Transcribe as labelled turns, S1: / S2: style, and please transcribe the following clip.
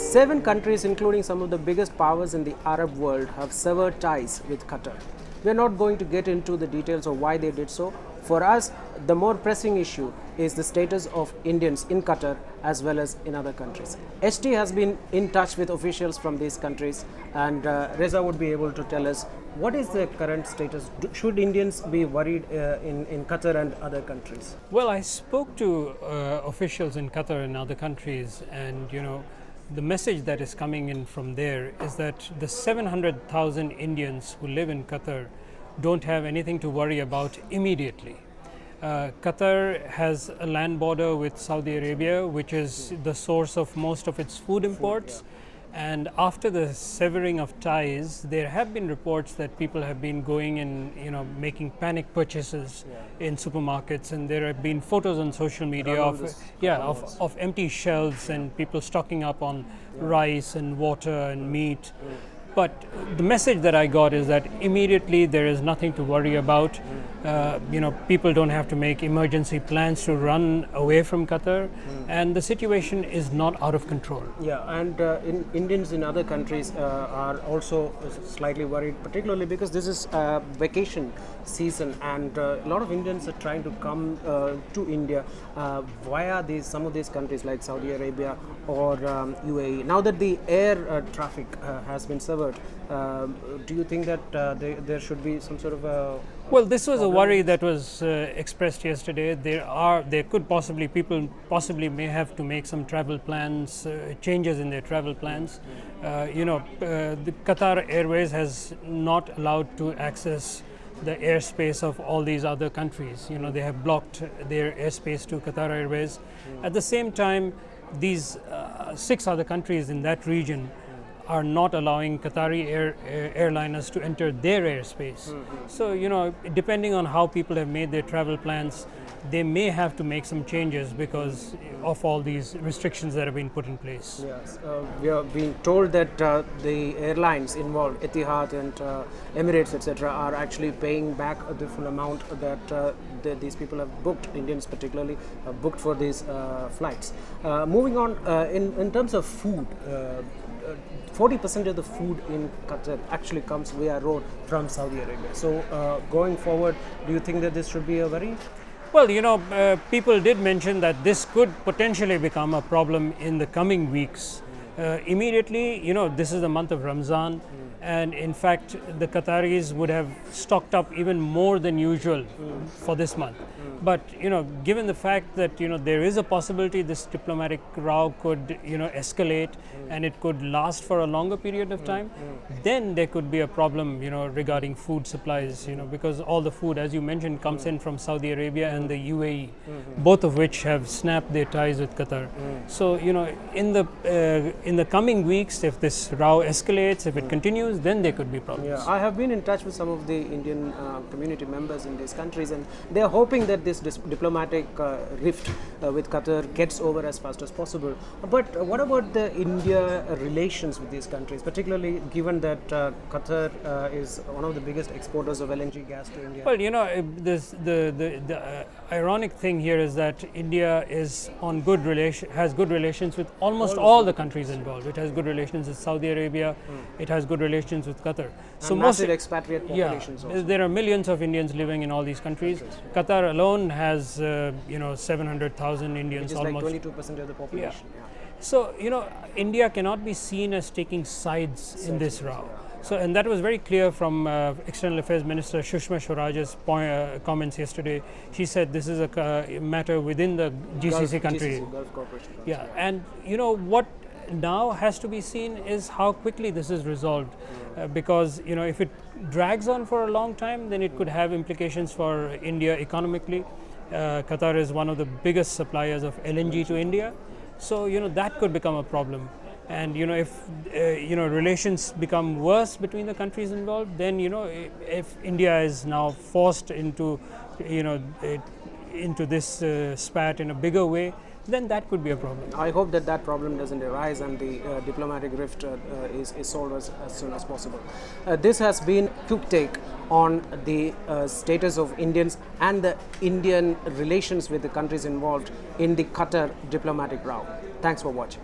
S1: 7 countries, including some of the biggest powers in the Arab world, have severed ties with Qatar. We are not going to get into the details of why they did so. For us, the more pressing issue is the status of Indians in Qatar as well as in other countries. HT has been in touch with officials from these countries, and Reza would be able to tell us what is the current status. Should Indians be worried in Qatar and other countries?
S2: Well, I spoke to officials in Qatar and other countries, and the message that is coming in from there is that the 700,000 Indians who live in Qatar don't have anything to worry about immediately. Qatar has a land border with Saudi Arabia, which is the source of most of its food imports. And after the severing of ties, there have been reports that people have been going and making panic purchases in supermarkets, and there have been photos on social media of empty shelves and people stocking up on rice and water and meat. But the message that I got is that immediately there is nothing to worry about. People don't have to make emergency plans to run away from Qatar, and the situation is not out of control.
S1: Yeah, and Indians in other countries are also slightly worried, particularly because this is vacation season, and a lot of Indians are trying to come to India via some of these countries like Saudi Arabia or UAE. Now that the air traffic has been severed, do you think that there should be some sort of a
S2: Well, this was a worry that was expressed yesterday. There could people possibly may have to make some travel plans, changes in their travel plans. The Qatar Airways has not allowed to access the airspace of all these other countries. They have blocked their airspace to Qatar Airways. At the same time, these 6 other countries in that region are not allowing Qatari airliners to enter their airspace. So, depending on how people have made their travel plans, they may have to make some changes because of all these restrictions that have been put in place.
S1: Yes, we are being told that the airlines involved, Etihad and Emirates, etc., are actually paying back the full amount that these people have booked, Indians particularly, have booked for these flights. Moving on, in terms of food, 40% of the food in Qatar actually comes via road from Saudi Arabia. So going forward, do you think that this should be a worry?
S2: Well, people did mention that this could potentially become a problem in the coming weeks. Immediately, this is the month of Ramzan, and in fact, the Qataris would have stocked up even more than usual for this month. But given the fact that there is a possibility this diplomatic row could escalate and it could last for a longer period of time, then there could be a problem regarding food supplies, because all the food, as you mentioned, comes in from Saudi Arabia and the UAE, both of which have snapped their ties with Qatar. So in the coming weeks, if this row escalates, if it continues, then there could be problems.
S1: Yeah, I have been in touch with some of the Indian community members in these countries, and they are hoping that this diplomatic rift with Qatar gets over as fast as possible. But what about the India relations with these countries, particularly given that Qatar is one of the biggest exporters of LNG gas to India?
S2: Well, the ironic thing here is that India is has good relations with almost all the countries involved. It has good relations with Saudi Arabia. It has good relations with Qatar.
S1: So massive expatriate populations.
S2: Yeah, there are millions of Indians living in all these countries. Qatar alone has 700,000 Indians,
S1: which is
S2: almost
S1: like 22% of the population. Yeah.
S2: So India cannot be seen as taking sides in this row. So, and that was very clear from External Affairs Minister Sushma Swaraj's comments yesterday. She said this is a matter within the GCC country.
S1: Gulf Cooperation.
S2: Yeah, and what now has to be seen is how quickly this is resolved, because if it drags on for a long time, then it could have implications for India economically. Qatar is one of the biggest suppliers of LNG to India, so that could become a problem. And if relations become worse between the countries involved, then if India is now forced into this spat in a bigger way, then that could be a problem.
S1: I hope that problem doesn't arise and the diplomatic rift is solved as soon as possible. This has been quick take on the status of Indians and the Indian relations with the countries involved in the Qatar diplomatic row. Thanks for watching.